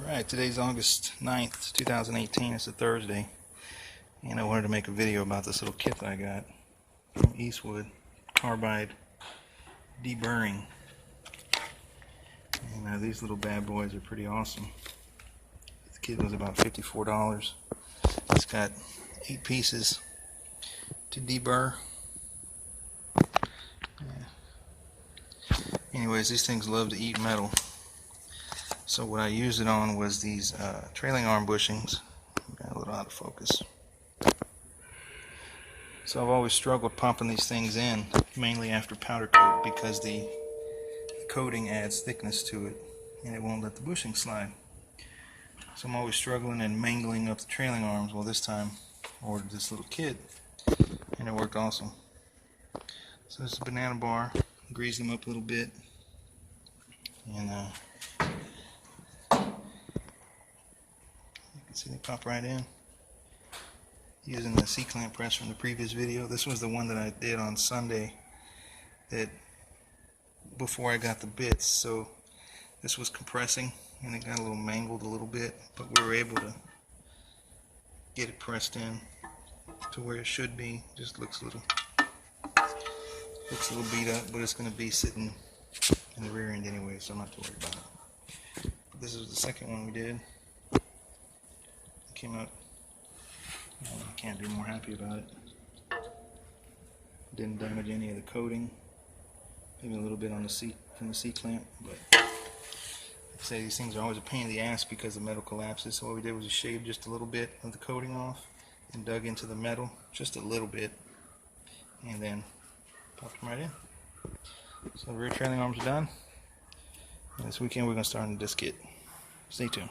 Alright, today's August 9th, 2018. It's a Thursday, and I wanted to make a video about this little kit that I got from Eastwood, carbide deburring. And these little bad boys are pretty awesome. This kit was about $54. It's got 8 pieces to deburr. Anyways, these things love to eat metal. So what I used it on was these trailing arm bushings. Got a little out of focus. So I've always struggled pumping these things in, mainly after powder coat, because the coating adds thickness to it and it won't let the bushing slide. So I'm always struggling and mangling up the trailing arms. Well, this time I ordered this little kit and it worked awesome. So this is a banana bar. Grease them up a little bit, and see, they pop right in using the C-clamp press from the previous video. This was the one that I did on Sunday that before I got the bits, so this was compressing and it got a little mangled a little bit, but we were able to get it pressed in to where it should be. Just looks a little beat up, but it's going to be sitting in the rear end anyway, so I'm not too worried about it. But this is the second one we did. Came out, I can't be more happy about it. Didn't damage any of the coating, maybe a little bit on the seat from the C-clamp, but like I say, these things are always a pain in the ass because the metal collapses. So what we did was just shave just a little bit of the coating off and dug into the metal just a little bit, and then popped them right in. So the rear trailing arms are done, and this weekend we're going to start on the disc kit. Stay tuned.